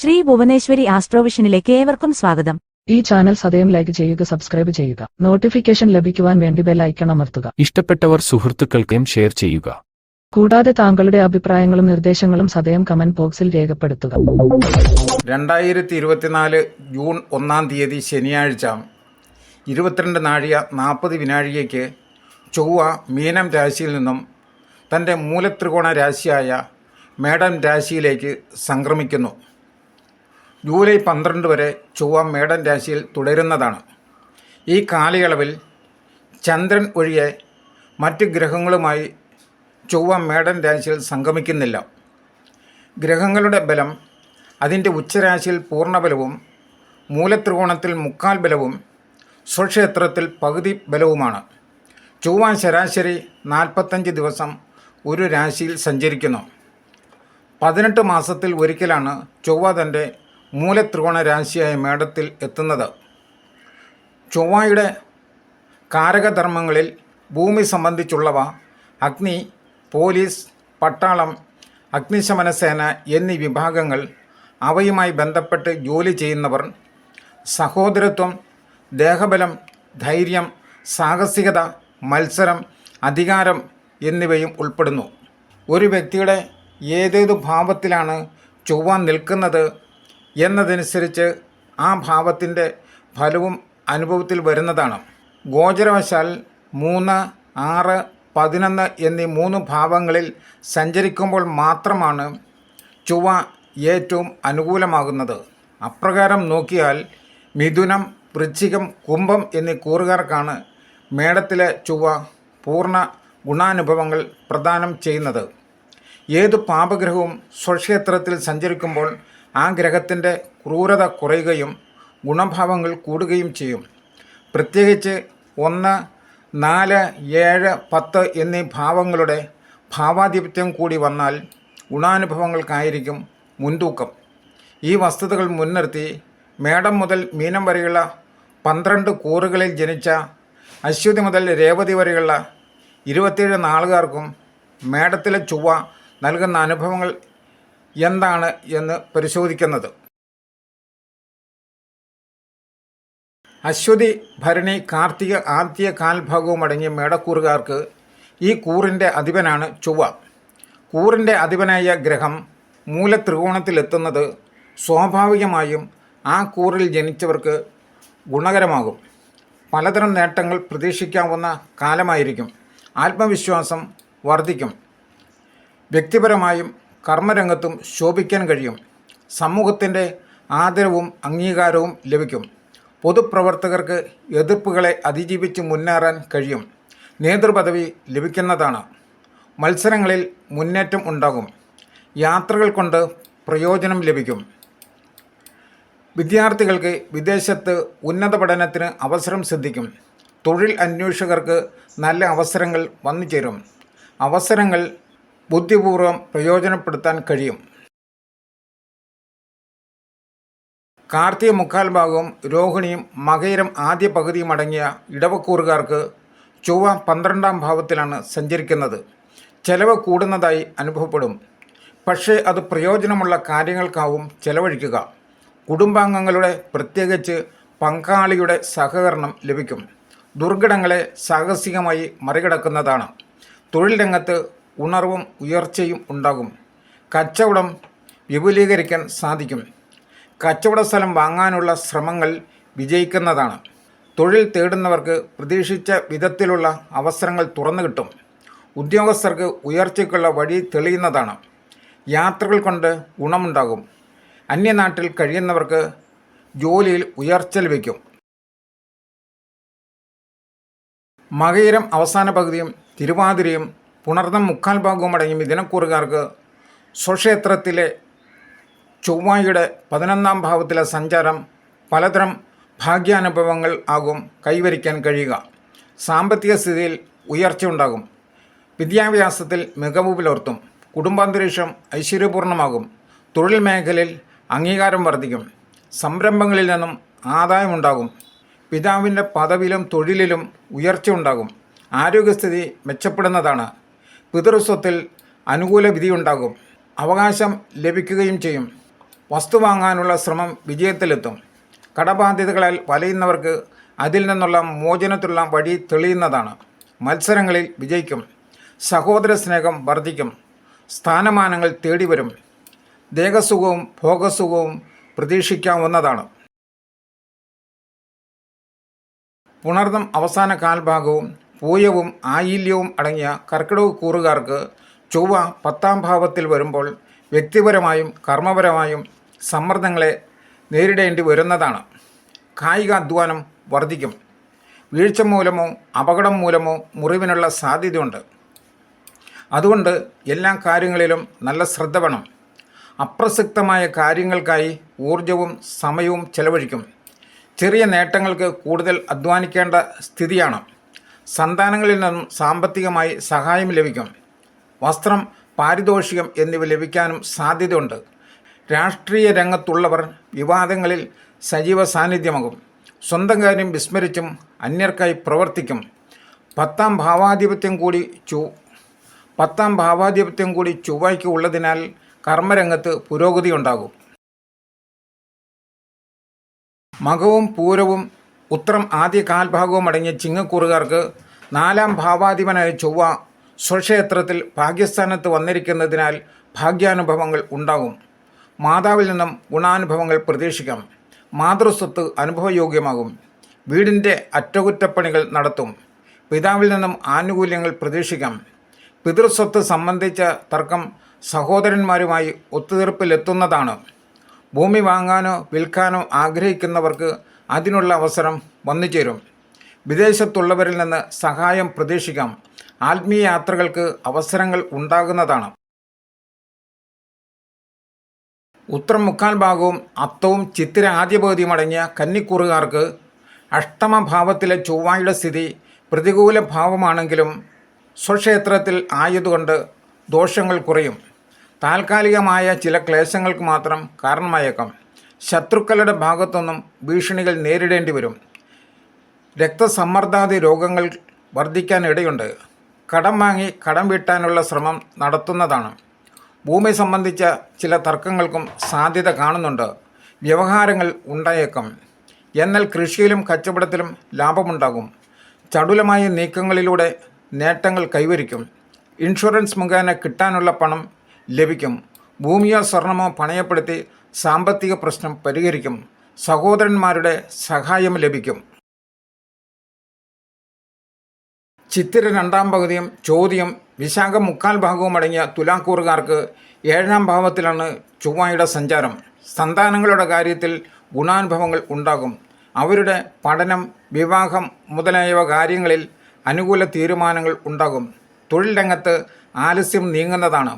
ശ്രീ ഭുവനേശ്വരി ആസ്ട്രോവിഷനിലേക്ക് ഏവർക്കും സ്വാഗതം. ഈ ചാനൽ സദയം ലൈക്ക് ചെയ്യുക, സബ്സ്ക്രൈബ് ചെയ്യുക, നോട്ടിഫിക്കേഷൻ ലഭിക്കുവാൻ വേണ്ടി ബെൽ ഐക്കൺ അമർത്തുക. ഇഷ്ടപ്പെട്ടവർ സുഹൃത്തുക്കൾക്കും ഷെയർ ചെയ്യുക. കൂടാതെ താങ്കളുടെ അഭിപ്രായങ്ങളും നിർദ്ദേശങ്ങളും സദയം കമന്റ് ബോക്സിൽ രേഖപ്പെടുത്തുക. 2024 ജൂൺ 1 തീയതി ശനിയാഴ്ച 22:40 വിനാഴികയ്ക്ക് ചൊവ്വ മീനം രാശിയിൽ നിന്നും തൻ്റെ മൂലത്രികോണ രാശിയായ മേടം രാശിയിലേക്ക് സംക്രമിക്കുന്നു. ജൂലൈ 12 വരെ ചൊവ്വ മേടം രാശിയിൽ തുടരുന്നതാണ്. ഈ കാലയളവിൽ ചന്ദ്രൻ ഒഴികെ മറ്റ് ഗ്രഹങ്ങളുമായി ചൊവ്വ മേടം രാശിയിൽ സംഗമിക്കുന്നില്ല. ഗ്രഹങ്ങളുടെ ബലം അതിൻ്റെ ഉച്ചരാശിയിൽ പൂർണ്ണബലവും മൂലത്രികോണത്തിൽ മുക്കാൽ ബലവും സ്വക്ഷേത്രത്തിൽ പകുതി ബലവുമാണ്. ചൊവ്വ ശരാശരി 45 ദിവസം ഒരു രാശിയിൽ സഞ്ചരിക്കുന്നു. 18 മാസത്തിൽ ഒരിക്കലാണ് ചൊവ്വ തൻ്റെ മൂലത്രികോണ രാശിയായ മേടത്തിൽ എത്തുന്നത്. ചൊവ്വയുടെ കാരകധർമ്മങ്ങളിൽ ഭൂമി സംബന്ധിച്ചുള്ളവ അഗ്നി, പോലീസ്, പട്ടാളം, അഗ്നിശമനസേന എന്നീ വിഭാഗങ്ങൾ, അവയുമായി ബന്ധപ്പെട്ട് ജോലി ചെയ്യുന്നവർ, സഹോദരത്വം, ദേഹബലം, ധൈര്യം, സാഹസികത, മത്സരം, അധികാരം എന്നിവയും ഉൾപ്പെടുന്നു. ഒരു വ്യക്തിയുടെ ഏതേതു ഭാവത്തിലാണ് ചൊവ്വ നിൽക്കുന്നത് എന്നതനുസരിച്ച് ആ ഭാവത്തിൻ്റെ ഫലവും അനുഭവത്തിൽ വരുന്നതാണ്. ഗോചരവശാൽ 3, 6, 11 എന്നീ 3 ഭാവങ്ങളിൽ സഞ്ചരിക്കുമ്പോൾ മാത്രമാണ് ചൊവ്വ ഏറ്റവും അനുകൂലമാകുന്നത്. അപ്രകാരം നോക്കിയാൽ മിഥുനം, വൃശ്ചികം, കുംഭം എന്നീ കൂറുകാർക്കാണ് മേടത്തിലെ ചൊവ്വ പൂർണ്ണ ഗുണാനുഭവങ്ങൾ പ്രദാനം ചെയ്യുന്നത്. ഏതു പാപഗ്രഹവും സ്വക്ഷേത്രത്തിൽ സഞ്ചരിക്കുമ്പോൾ ആ ഗ്രഹത്തിൻ്റെ ക്രൂരത കുറയുകയും ഗുണഭാവങ്ങൾ കൂടുകയും ചെയ്യും. പ്രത്യേകിച്ച് 1, 4, 7, 10 എന്നീ ഭാവങ്ങളുടെ ഭാവാധിപത്യം കൂടി വന്നാൽ ഗുണാനുഭവങ്ങൾക്കായിരിക്കും മുൻതൂക്കം. ഈ വസ്തുതകൾ മുൻനിർത്തി മേടം മുതൽ മീനം വരെയുള്ള 12 കൂറുകളിൽ ജനിച്ച അശ്വതി മുതൽ രേവതി വരെയുള്ള 27 നാളുകാർക്കും മേടത്തിലെ ചൊവ്വ നൽകുന്ന അനുഭവങ്ങൾ എന്താണ് എന്ന് പരിശോധിക്കുന്നത്. അശ്വതി, ഭരണി, കാർത്തിക ആദ്യ കാൽഭാഗവും അടങ്ങിയ മേടക്കൂറുകാർക്ക് ഈ കൂറിൻ്റെ അധിപനാണ് ചൊവ്വ. കൂറിൻ്റെ അധിപനായ ഗ്രഹം മൂലത്രികോണത്തിലെത്തുന്നത് സ്വാഭാവികമായും ആ കൂറിൽ ജനിച്ചവർക്ക് ഗുണകരമാകും. പലതരം നേട്ടങ്ങൾ പ്രതീക്ഷിക്കാവുന്ന കാലമായിരിക്കും. ആത്മവിശ്വാസം വർദ്ധിക്കും. വ്യക്തിപരമായും കർമ്മരംഗത്തും ശോഭിക്കാൻ കഴിയും. സമൂഹത്തിൻ്റെ ആദരവും അംഗീകാരവും ലഭിക്കും. പൊതുപ്രവർത്തകർക്ക് എതിർപ്പുകളെ അതിജീവിച്ച് മുന്നേറാൻ കഴിയും. നേതൃപദവി ലഭിക്കുന്നതാണ്. മത്സരങ്ങളിൽ മുന്നേറ്റം ഉണ്ടാകും. യാത്രകൾ കൊണ്ട് പ്രയോജനം ലഭിക്കും. വിദ്യാർത്ഥികൾക്ക് വിദേശത്ത് ഉന്നത പഠനത്തിന് അവസരം സിദ്ധിക്കും. തൊഴിൽ അന്വേഷകർക്ക് നല്ല അവസരങ്ങൾ വന്നു ചേരും. അവസരങ്ങൾ ബുദ്ധിപൂർവ്വം പ്രയോജനപ്പെടുത്താൻ കഴിയും. കാർത്തിക മുക്കാൽ ഭാഗവും രോഹിണിയും മകയിരം ആദ്യ പകുതിയും അടങ്ങിയ ഇടവക്കൂറുകാർക്ക് ചൊവ്വ 12ാം ഭാവത്തിലാണ് സഞ്ചരിക്കുന്നത്. ചെലവ് കൂടുന്നതായി അനുഭവപ്പെടും. പക്ഷേ അത് പ്രയോജനമുള്ള കാര്യങ്ങൾക്കാവും ചെലവഴിക്കുക. കുടുംബാംഗങ്ങളുടെ, പ്രത്യേകിച്ച് പങ്കാളിയുടെ സഹകരണം ലഭിക്കും. ദുർഘടങ്ങളെ സാഹസികമായി മറികടക്കുന്നതാണ്. തൊഴിൽ രംഗത്ത് ഉണർവും ഉയർച്ചയും ഉണ്ടാകും. കച്ചവടം വിപുലീകരിക്കാൻ സാധിക്കും. കച്ചവട സ്ഥലം വാങ്ങാനുള്ള ശ്രമങ്ങൾ വിജയിക്കുന്നതാണ്. തൊഴിൽ തേടുന്നവർക്ക് പ്രതീക്ഷിച്ച വിധത്തിലുള്ള അവസരങ്ങൾ തുറന്നു കിട്ടും. ഉദ്യോഗസ്ഥർക്ക് ഉയർച്ചയ്ക്കുള്ള വഴി തെളിയുന്നതാണ്. യാത്രകൾ കൊണ്ട് ഗുണമുണ്ടാകും. അന്യനാട്ടിൽ കഴിയുന്നവർക്ക് ജോലിയിൽ ഉയർച്ച ലഭിക്കും. മകയിരം അവസാന പകുതിയും തിരുവാതിരയും പുണർന്നം മുക്കാൽ ഭാഗവും അടങ്ങിയ മിഥുനക്കൂറുകാർക്ക് സ്വക്ഷേത്രത്തിലെ ചൊവ്വയുടെ 11ാം ഭാവത്തിലെ സഞ്ചാരം പലതരം ഭാഗ്യാനുഭവങ്ങൾ ആകും കൈവരിക്കാൻ കഴിയുക. സാമ്പത്തിക സ്ഥിതിയിൽ ഉയർച്ച ഉണ്ടാകും. വിദ്യാഭ്യാസത്തിൽ മികവ് പുലർത്തും. കുടുംബാന്തരീക്ഷം ഐശ്വര്യപൂർണ്ണമാകും. തൊഴിൽ മേഖലയിൽ അംഗീകാരം വർദ്ധിക്കും. സംരംഭങ്ങളിൽ നിന്നും ആദായമുണ്ടാകും. പിതാവിൻ്റെ പദവിയിലും തൊഴിലിലും ഉയർച്ച ഉണ്ടാകും. ആരോഗ്യസ്ഥിതി മെച്ചപ്പെടുന്നതാണ്. പിതൃസ്വത്തിൽ അനുകൂല വിധിയുണ്ടാകും. അവകാശം ലഭിക്കുകയും ചെയ്യും. വസ്തു വാങ്ങാനുള്ള ശ്രമം വിജയത്തിലെത്തും. കടബാധ്യതകളാൽ വലയുന്നവർക്ക് അതിൽ നിന്നുള്ള മോചനത്തിലുള്ള വഴി തെളിയുന്നതാണ്. മത്സരങ്ങളിൽ വിജയിക്കും. സഹോദര സ്നേഹം വർദ്ധിക്കും. സ്ഥാനമാനങ്ങൾ തേടിവരും. ദേഹസുഖവും ഭോഗസുഖവും പ്രതീക്ഷിക്കാവുന്നതാണ്. പുണർദം അവസാന കാൽഭാഗവും പൂയവും ആയില്യവും അടങ്ങിയ കർക്കിടക കൂറുകാർക്ക് ചൊവ്വ 10ാം ഭാവത്തിൽ വരുമ്പോൾ വ്യക്തിപരമായും കർമ്മപരമായും സമ്മർദ്ദങ്ങളെ നേരിടേണ്ടി വരുന്നതാണ്. കായിക അധ്വാനം വർദ്ധിക്കും. വീഴ്ച മൂലമോ അപകടം മൂലമോ മുറിവിനുള്ള സാധ്യതയുണ്ട്. അതുകൊണ്ട് എല്ലാ കാര്യങ്ങളിലും നല്ല ശ്രദ്ധ വേണം. അപ്രസക്തമായ കാര്യങ്ങൾക്കായി ഊർജവും സമയവും ചെലവഴിക്കും. ചെറിയ നേട്ടങ്ങൾക്ക് കൂടുതൽ അധ്വാനിക്കേണ്ട സ്ഥിതിയാണ്. സന്താനങ്ങളിൽ നിന്നും സാമ്പത്തികമായി സഹായം ലഭിക്കും. വസ്ത്രം, പാരിതോഷികം എന്നിവ ലഭിക്കാനും സാധ്യതയുണ്ട്. രാഷ്ട്രീയ രംഗത്തുള്ളവർ വിവാദങ്ങളിൽ സജീവ സാന്നിധ്യമാകും. സ്വന്തം കാര്യം വിസ്മരിച്ചും അന്യർക്കായി പ്രവർത്തിക്കും. 10ാം ഭാവാധിപത്യം കൂടി ചൊവ്വയ്ക്ക് ഉള്ളതിനാൽ കർമ്മരംഗത്ത് പുരോഗതി ഉണ്ടാകും. മകവും പൂരവും ഉത്രം ആദ്യ കാൽഭാഗവും അടങ്ങിയ ചിങ്ങക്കൂറുകാർക്ക് 4ാം ഭാവാധിപനായ ചൊവ്വ സ്വക്ഷേത്രത്തിൽ ഭാഗ്യസ്ഥാനത്ത് വന്നിരിക്കുന്നതിനാൽ ഭാഗ്യാനുഭവങ്ങൾ ഉണ്ടാകും. മാതാവിൽ നിന്നും ഗുണാനുഭവങ്ങൾ പ്രതീക്ഷിക്കാം. മാതൃസ്വത്ത് അനുഭവയോഗ്യമാകും. വീടിൻ്റെ അറ്റകുറ്റപ്പണികൾ നടത്തും. പിതാവിൽ നിന്നും ആനുകൂല്യങ്ങൾ പ്രതീക്ഷിക്കാം. പിതൃസ്വത്ത് സംബന്ധിച്ച തർക്കം സഹോദരന്മാരുമായി ഒത്തുതീർപ്പിലെത്തുന്നതാണ്. ഭൂമി വാങ്ങാനോ വിൽക്കാനോ ആഗ്രഹിക്കുന്നവർക്ക് അതിനുള്ള അവസരം വന്നുചേരും. വിദേശത്തുള്ളവരിൽ നിന്ന് സഹായം പ്രതീക്ഷിക്കാം. ആത്മീയ യാത്രകൾക്ക് അവസരങ്ങൾ ഉണ്ടാകുന്നതാണ്. ഉത്രം 3/4 ഭാഗവും അത്തവും ചിത്തിര ആദ്യ പകുതിയും അടങ്ങിയ കന്നിക്കൂറുകാർക്ക് 8ാം ഭാവത്തിലെ ചൊവ്വയുടെ സ്ഥിതി പ്രതികൂല ഭാവമാണെങ്കിലും സ്വക്ഷേത്രത്തിൽ ആയതുകൊണ്ട് ദോഷങ്ങൾ കുറയും. താൽക്കാലികമായ ചില ക്ലേശങ്ങൾക്ക് മാത്രം കാരണമായേക്കാം. ശത്രുക്കളുടെ ഭാഗത്തുനിന്നും ഭീഷണികൾ നേരിടേണ്ടി വരും. രക്തസമ്മർദ്ദാദി രോഗങ്ങൾ വർദ്ധിക്കാനിടയുണ്ട്. കടം വാങ്ങി കടം വീട്ടാനുള്ള ശ്രമം നടത്തുന്നതാണ്. ഭൂമി സംബന്ധിച്ച ചില തർക്കങ്ങൾക്കും സാധ്യത കാണുന്നുണ്ട്. വ്യവഹാരങ്ങൾ ഉണ്ടായേക്കാം. എന്നാൽ കൃഷിയിലും കച്ചവടത്തിലും ലാഭമുണ്ടാകും. ചടുലമായ നീക്കങ്ങളിലൂടെ നേട്ടങ്ങൾ കൈവരിക്കും. ഇൻഷുറൻസ് മുഖേന കിട്ടാനുള്ള പണം ലഭിക്കും. ഭൂമിയോ സ്വർണമോ പണയപ്പെടുത്തി സാമ്പത്തിക പ്രശ്നം പരിഹരിക്കും. സഹോദരന്മാരുടെ സഹായം ലഭിക്കും. ചിത്തിര 2ാം പകുതിയും ചോദ്യം വിശാഖം 3/4 ഭാഗവും അടങ്ങിയ തുലാക്കൂറുകാർക്ക് 7ാം ഭാവത്തിലാണ് ചൊവ്വയുടെ സഞ്ചാരം. സന്താനങ്ങളുടെ കാര്യത്തിൽ ഗുണാനുഭവങ്ങൾ ഉണ്ടാകും. അവരുടെ പഠനം, വിവാഹം മുതലായവ കാര്യങ്ങളിൽ അനുകൂല തീരുമാനങ്ങൾ ഉണ്ടാകും. തൊഴിൽ രംഗത്ത് ആലസ്യം നീങ്ങുന്നതാണ്.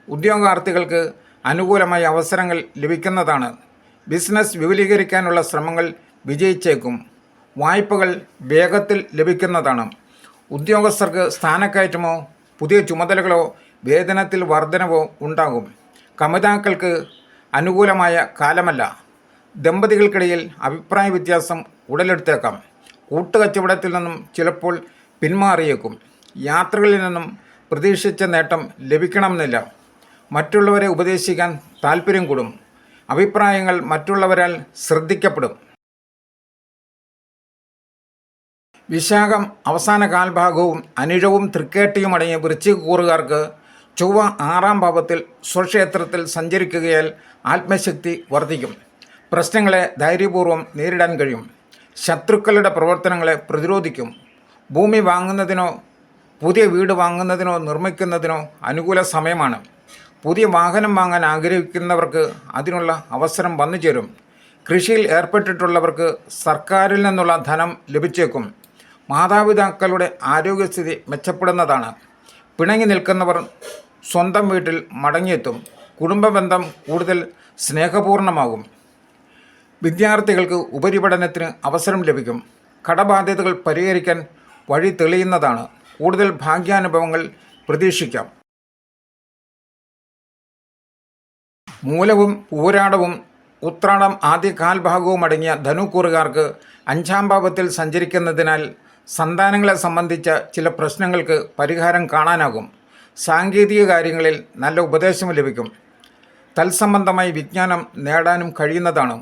ഉദ്യോഗാർത്ഥികൾക്ക് അനുകൂലമായ അവസരങ്ങൾ ലഭിക്കുന്നതാണ്. ബിസിനസ് വിപുലീകരിക്കാനുള്ള ശ്രമങ്ങൾ വിജയിച്ചേക്കും. വായ്പകൾ വേഗത്തിൽ ലഭിക്കുന്നതാണ്. ഉദ്യോഗസ്ഥർക്ക് സ്ഥാനക്കയറ്റമോ പുതിയ ചുമതലകളോ വേതനത്തിൽ വർധനവോ ഉണ്ടാകും. കമിതാക്കൾക്ക് അനുകൂലമായ കാലമല്ല. ദമ്പതികൾക്കിടയിൽ അഭിപ്രായ വ്യത്യാസം ഉടലെടുത്തേക്കാം. കൂട്ടുകച്ചവടത്തിൽ നിന്നും ചിലപ്പോൾ പിന്മാറിയേക്കും. യാത്രകളിൽ നിന്നും പ്രതീക്ഷിച്ച നേട്ടം ലഭിക്കണമെന്നില്ല. മറ്റുള്ളവരെ ഉപദേശിക്കാൻ താല്പര്യം കൂടും. അഭിപ്രായങ്ങൾ മറ്റുള്ളവരാൽ ശ്രദ്ധിക്കപ്പെടും. വിശാഖം അവസാന കാൽഭാഗവും അനിഴവും തൃക്കേട്ടയും അടങ്ങിയ വൃശ്ചികക്കൂറുകാർക്ക് ചൊവ്വ 6ാം ഭാവത്തിൽ സ്വക്ഷേത്രത്തിൽ സഞ്ചരിക്കുകയാൽ ആത്മശക്തി വർദ്ധിക്കും. പ്രശ്നങ്ങളെ ധൈര്യപൂർവ്വം നേരിടാൻ കഴിയും. ശത്രുക്കളുടെ പ്രവർത്തനങ്ങളെ പ്രതിരോധിക്കും. ഭൂമി വാങ്ങുന്നതിനോ പുതിയ വീട് വാങ്ങുന്നതിനോ നിർമ്മിക്കുന്നതിനോ അനുകൂല സമയമാണ്. പുതിയ വാഹനം വാങ്ങാൻ ആഗ്രഹിക്കുന്നവർക്ക് അതിനുള്ള അവസരം വന്നുചേരും. കൃഷിയിൽ ഏർപ്പെട്ടിട്ടുള്ളവർക്ക് സർക്കാരിൽ നിന്നുള്ള ധനം ലഭിച്ചേക്കും. മാതാപിതാക്കളുടെ ആരോഗ്യസ്ഥിതി മെച്ചപ്പെടുന്നതാണ്. പിണങ്ങി നിൽക്കുന്നവർ സ്വന്തം വീട്ടിൽ മടങ്ങിയെത്തും. കുടുംബബന്ധം കൂടുതൽ സ്നേഹപൂർണ്ണമാകും. വിദ്യാർത്ഥികൾക്ക് ഉപരിപഠനത്തിന് അവസരം ലഭിക്കും. കടബാധ്യതകൾ പരിഹരിക്കാൻ വഴി തെളിയുന്നതാണ്. കൂടുതൽ ഭാഗ്യാനുഭവങ്ങൾ പ്രതീക്ഷിക്കാം. മൂലവും പൂരാടവും ഉത്രാടം ആദ്യ കാൽഭാഗവും അടങ്ങിയ ധനുക്കൂറുകാർക്ക് 5ാം ഭാവത്തിൽ സഞ്ചരിക്കുന്നതിനാൽ സന്താനങ്ങളെ സംബന്ധിച്ച ചില പ്രശ്നങ്ങൾക്ക് പരിഹാരം കാണാനാകും. സാങ്കേതിക കാര്യങ്ങളിൽ നല്ല ഉപദേശം ലഭിക്കും. തത്സംബന്ധമായി വിജ്ഞാനം നേടാനും കഴിയുന്നതാണ്.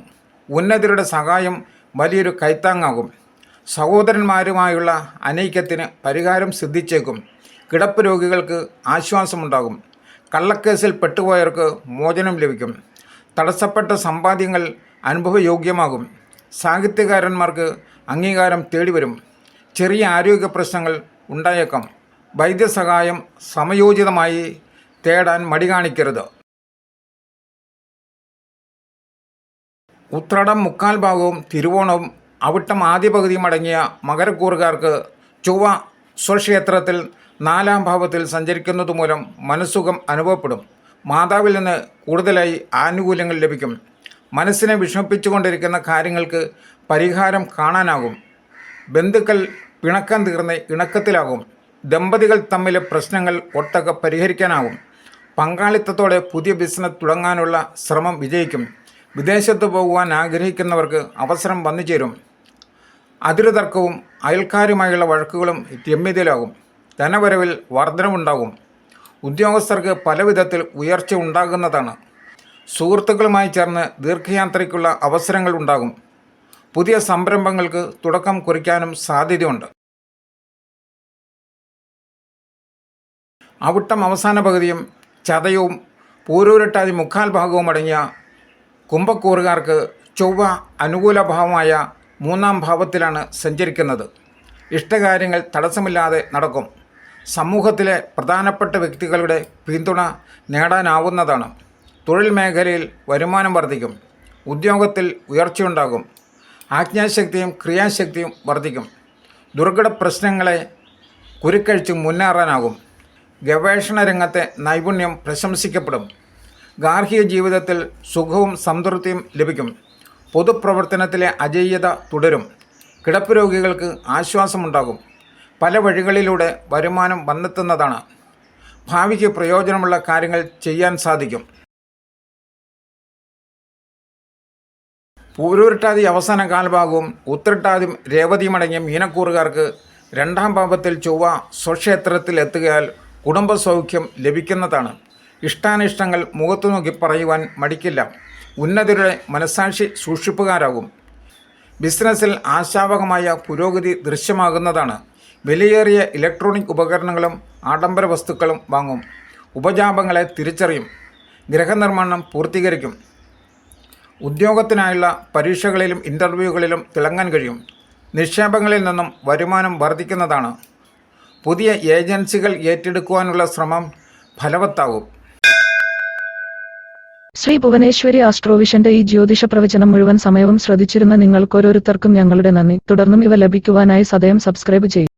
ഉന്നതരുടെ സഹായം വലിയൊരു കൈത്താങ്ങാകും. സഹോദരന്മാരുമായുള്ള അനൈക്യത്തിന് പരിഹാരം സിദ്ധിച്ചേക്കും. കിടപ്പ് രോഗികൾക്ക് ആശ്വാസമുണ്ടാകും. കള്ളക്കേസിൽ പെട്ടുപോയവർക്ക് മോചനം ലഭിക്കും. തടസ്സപ്പെട്ട സമ്പാദ്യങ്ങൾ അനുഭവയോഗ്യമാകും. സാഹിത്യകാരന്മാർക്ക് അംഗീകാരം തേടിവരും. ചെറിയ ആരോഗ്യ പ്രശ്നങ്ങൾ ഉണ്ടായേക്കാം. വൈദ്യസഹായം സമയോചിതമായി തേടാൻ മടി കാണിക്കരുത്. ഉത്രാടം മുക്കാൽ ഭാഗവും തിരുവോണവും അവിട്ടം ആദ്യ പകുതിയും അടങ്ങിയ മകരക്കൂറുകാർക്ക് ചൊവ്വ സ്വക്ഷേത്രത്തിൽ 4-ാം ഭാവത്തിൽ സഞ്ചരിക്കുന്നതുമൂലം മനസ്സുഖം അനുഭവപ്പെടും. മാതാവിൽ നിന്ന് കൂടുതലായി ആനുകൂല്യങ്ങൾ ലഭിക്കും. മനസ്സിനെ വിഷമിപ്പിച്ചുകൊണ്ടിരിക്കുന്ന കാര്യങ്ങൾക്ക് പരിഹാരം കാണാനാകും. ബന്ധുക്കൾ പിണക്കം തീർന്ന് ഇണക്കത്തിലാകും. ദമ്പതികൾ തമ്മിലെ പ്രശ്നങ്ങൾ ഒട്ടൊക്കെ പരിഹരിക്കാനാകും. പങ്കാളിത്തത്തോടെ പുതിയ ബിസിനസ് തുടങ്ങാനുള്ള ശ്രമം വിജയിക്കും. വിദേശത്ത് പോകുവാൻ ആഗ്രഹിക്കുന്നവർക്ക് അവസരം വന്നു ചേരും. അതിരുതർക്കവും അയൽക്കാരുമായുള്ള വഴക്കുകളും രമ്യതയിലാകും. ധനവരവിൽ വർധനവുണ്ടാകും. ഉദ്യോഗസ്ഥർക്ക് പലവിധത്തിൽ ഉയർച്ച ഉണ്ടാകുന്നതാണ്. സുഹൃത്തുക്കളുമായി ചേർന്ന് ദീർഘയാത്രയ്ക്കുള്ള അവസരങ്ങൾ ഉണ്ടാകും. പുതിയ സംരംഭങ്ങൾക്ക് തുടക്കം കുറിക്കാനും സാധ്യതയുണ്ട്. അവിട്ടം അവസാന പകുതിയും ചതയവും പൂരൂരട്ടാതി മുക്കാൽ ഭാഗവും അടങ്ങിയ കുംഭക്കൂറുകാർക്ക് ചൊവ്വ അനുകൂല ഭാവമായ 3-ാം ഭാവത്തിലാണ് സഞ്ചരിക്കുന്നത്. ഇഷ്ടകാര്യങ്ങൾ തടസ്സമില്ലാതെ നടക്കും. സമൂഹത്തിലെ പ്രധാനപ്പെട്ട വ്യക്തികളുടെ പിന്തുണ നേടാനാവുന്നതാണ്. തൊഴിൽ മേഖലയിൽ വരുമാനം വർദ്ധിക്കും. ഉദ്യോഗത്തിൽ ഉയർച്ചയുണ്ടാകും. ആജ്ഞാശക്തിയും ക്രിയാശക്തിയും വർദ്ധിക്കും. ദുർഘട പ്രശ്നങ്ങളെ കുരുക്കഴിച്ച് മുന്നേറാനാകും. ഗവേഷണ രംഗത്തെ നൈപുണ്യം പ്രശംസിക്കപ്പെടും. ഗാർഹിക ജീവിതത്തിൽ സുഖവും സംതൃപ്തിയും ലഭിക്കും. പൊതുപ്രവർത്തനത്തിലെ അജയ്യത തുടരും. കിടപ്പ് രോഗികൾക്ക് ആശ്വാസമുണ്ടാകും. പല വഴികളിലൂടെ വരുമാനം വന്നെത്തുന്നതാണ്. ഭാവിക്ക് പ്രയോജനമുള്ള കാര്യങ്ങൾ ചെയ്യാൻ സാധിക്കും. പൂരൂരട്ടാതി അവസാന കാൽഭാഗവും ഉത്രട്ടാതിയും രേവതിയും അടങ്ങിയ മീനക്കൂറുകാർക്ക് 2-ാം ഭാവത്തിൽ ചൊവ്വ സ്വക്ഷേത്രത്തിൽ എത്തുകയാൽ കുടുംബസൗഖ്യം ലഭിക്കുന്നതാണ്. ഇഷ്ടാനിഷ്ടങ്ങൾ മുഖത്തു നോക്കി പറയുവാൻ മടിക്കില്ല. ഉന്നതരുടെ മനസാക്ഷി സൂക്ഷിപ്പുകാരാകും. ബിസിനസ്സിൽ ആശാവഹമായ പുരോഗതി ദൃശ്യമാകുന്നതാണ്. വിലയേറിയ ഇലക്ട്രോണിക് ഉപകരണങ്ങളും ആഡംബര വസ്തുക്കളും വാങ്ങും. ഉപജാപങ്ങളെ തിരിച്ചറിയും. ഗൃഹനിർമ്മാണം പൂർത്തീകരിക്കും. ഉദ്യോഗത്തിനായുള്ള പരീക്ഷകളിലും ഇൻ്റർവ്യൂകളിലും തിളങ്ങാൻ കഴിയും. നിക്ഷേപങ്ങളിൽ നിന്നും വരുമാനം വർദ്ധിക്കുന്നതാണ്. പുതിയ ഏജൻസികൾ ഏറ്റെടുക്കുവാനുള്ള ശ്രമം ഫലവത്താവും. ശ്രീ ഭുവനേശ്വരി ആസ്ട്രോവിഷന്റെ ഈ ജ്യോതിഷ പ്രവചനം മുഴുവൻ സമയവും ശ്രദ്ധിച്ചിരുന്ന നിങ്ങൾക്കോരോരുത്തർക്കും ഞങ്ങളുടെ നന്ദി. തുടർന്നും ഇവ ലഭിക്കുവാനായി സദയം സബ്സ്ക്രൈബ് ചെയ്യും.